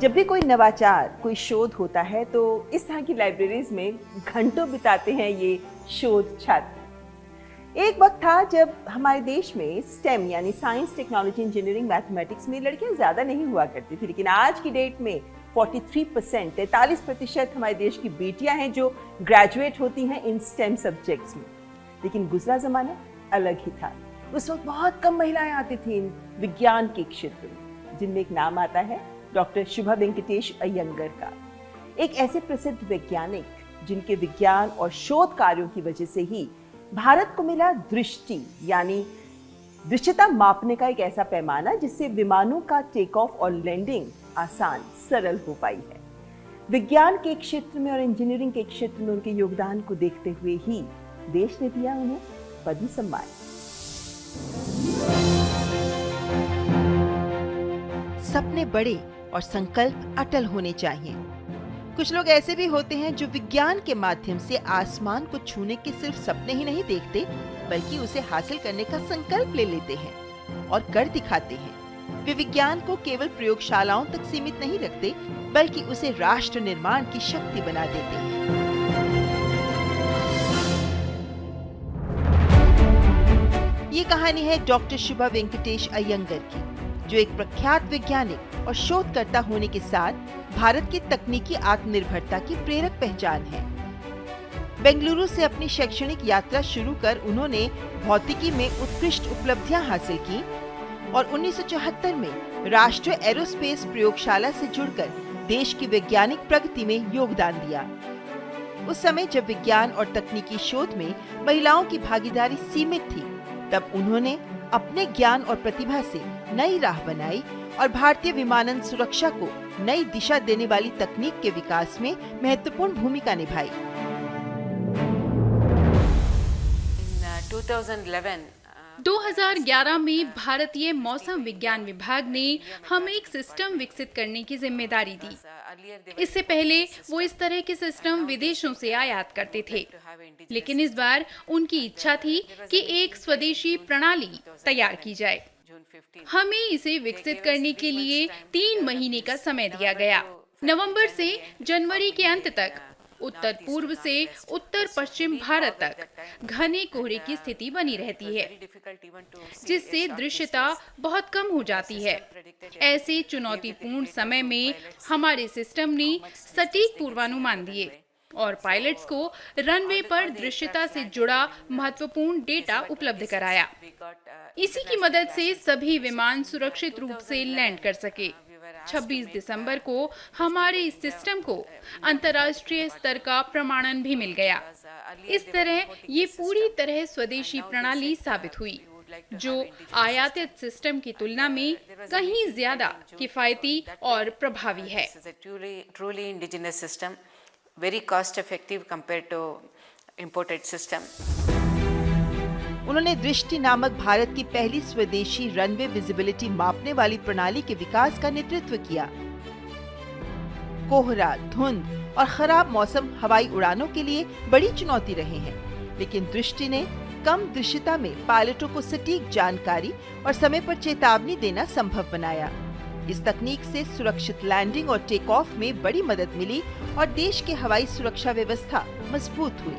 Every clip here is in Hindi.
जब भी कोई नवाचार, कोई शोध होता है तो इस तरह की लाइब्रेरीज में घंटों बिताते हैं ये शोध छात्र। एक वक्त था जब हमारे देश में स्टेम यानी साइंस, टेक्नोलॉजी, इंजीनियरिंग, मैथमेटिक्स में लड़कियां ज्यादा नहीं हुआ करती थी, लेकिन आज की डेट में 43% हमारे देश की बेटियां हैं जो ग्रेजुएट होती हैं इन स्टेम सब्जेक्ट्स में। लेकिन गुजरा जमाना अलग ही था। उस वक्त बहुत कम महिलाएं आती थी इन विज्ञान के क्षेत्र में, जिनमें एक नाम आता है डॉक्टर शुभा वेंकटेश अयंगर का। एक ऐसे प्रसिद्ध वैज्ञानिक जिनके विज्ञान और शोध कार्यों की वजह से ही भारत को मिला दृष्टि यानी दृश्यता मापने का एक ऐसा पैमाना जिससे विमानों का टेक ऑफ और लैंडिंग आसान, सरल हो पाई है। विज्ञान के क्षेत्र में और इंजीनियरिंग के क्षेत्र में उनके योगदान को देखते हुए ही देश ने दिया उन्हें पद्म सम्मान। सपने बड़े और संकल्प अटल होने चाहिए। कुछ लोग ऐसे भी होते हैं जो विज्ञान के माध्यम से आसमान को छूने के सिर्फ सपने ही नहीं देखते, बल्कि उसे हासिल करने का संकल्प ले लेते हैं और कर दिखाते हैं। वे विज्ञान को केवल प्रयोगशालाओं तक सीमित नहीं रखते, बल्कि उसे राष्ट्र निर्माण की शक्ति बना देते हैं। ये कहानी है डॉक्टर शुभा वेंकटेश अयंगर की, जो एक प्रख्यात वैज्ञानिक और शोधकर्ता होने के साथ भारत की तकनीकी आत्मनिर्भरता की प्रेरक पहचान है। बेंगलुरु से अपनी शैक्षणिक यात्रा शुरू कर उन्होंने भौतिकी में उत्कृष्ट उपलब्धियां हासिल की और 1974 में राष्ट्रीय एरोस्पेस प्रयोगशाला से जुड़कर देश की वैज्ञानिक प्रगति में योगदान दिया। उस समय जब विज्ञान और तकनीकी शोध में महिलाओं की भागीदारी सीमित थी, तब उन्होंने अपने ज्ञान और प्रतिभा से नई राह बनाई और भारतीय विमानन सुरक्षा को नई दिशा देने वाली तकनीक के विकास में महत्वपूर्ण भूमिका निभाई। 2011 में भारतीय मौसम विज्ञान विभाग ने हमें एक सिस्टम विकसित करने की जिम्मेदारी दी। इससे पहले वो इस तरह के सिस्टम विदेशों से आयात करते थे, लेकिन इस बार उनकी इच्छा थी कि एक स्वदेशी प्रणाली तैयार की जाए। हमें इसे विकसित करने के लिए 3 महीने का समय दिया गया। नवंबर से जनवरी के अंत तक उत्तर पूर्व से उत्तर पश्चिम भारत तक घने कोहरे की स्थिति बनी रहती है, जिससे दृश्यता बहुत कम हो जाती है। ऐसे चुनौतीपूर्ण समय में हमारे सिस्टम ने सटीक पूर्वानुमान दिए और पायलट्स को रनवे पर दृश्यता से जुड़ा महत्वपूर्ण डेटा उपलब्ध कराया। इसी की मदद से सभी विमान सुरक्षित रूप से लैंड कर सके। 26 दिसंबर को हमारे इस सिस्टम को अंतर्राष्ट्रीय स्तर का प्रमाणन भी मिल गया। इस तरह ये पूरी तरह स्वदेशी प्रणाली साबित हुई, जो आयातित सिस्टम की तुलना में कहीं ज्यादा किफायती और प्रभावी है। Very cost effective compared to imported system. उन्होंने दृष्टि नामक भारत की पहली स्वदेशी रनवे विजिबिलिटी मापने वाली प्रणाली के विकास का नेतृत्व किया। कोहरा, धुंध और खराब मौसम हवाई उड़ानों के लिए बड़ी चुनौती रहे हैं, लेकिन दृष्टि ने कम दृश्यता में पायलटों को सटीक जानकारी और समय पर चेतावनी देना संभव बनाया। इस तकनीक से सुरक्षित लैंडिंग और टेक ऑफ में बड़ी मदद मिली और देश की हवाई सुरक्षा व्यवस्था मजबूत हुई।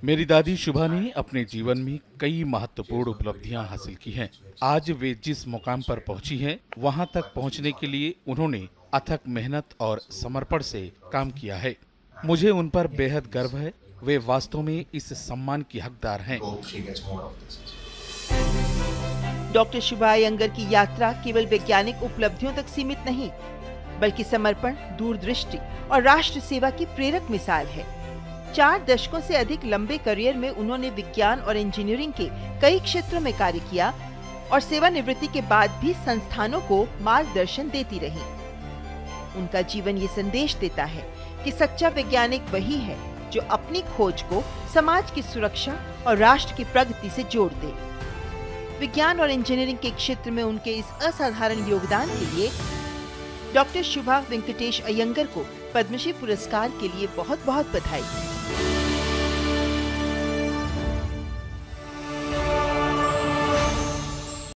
मेरी दादी शुभा ने अपने जीवन में कई महत्वपूर्ण उपलब्धियां हासिल की हैं। आज वे जिस मुकाम पर पहुंची हैं, वहां तक पहुंचने के लिए उन्होंने अथक मेहनत और समर्पण से काम किया है। मुझे उन पर बेहद गर्व है। वे वास्तव में इस सम्मान की हकदार हैं। डॉक्टर शुभा अयंगर की यात्रा केवल वैज्ञानिक उपलब्धियों तक सीमित नहीं, बल्कि समर्पण, दूरदृष्टि और राष्ट्र सेवा की प्रेरक मिसाल है। 4 दशकों से अधिक लंबे करियर में उन्होंने विज्ञान और इंजीनियरिंग के कई क्षेत्रों में कार्य किया और सेवानिवृत्ति के बाद भी संस्थानों को मार्गदर्शन देती रही। उनका जीवन ये संदेश देता है कि सच्चा वैज्ञानिक वही है जो अपनी खोज को समाज की सुरक्षा और राष्ट्र की प्रगति से जोड़ दे। विज्ञान और इंजीनियरिंग के क्षेत्र में उनके इस असाधारण योगदान के लिए डॉक्टर शुभा वेंकटेश अयंगर को पद्मश्री पुरस्कार के लिए बहुत बहुत बधाई।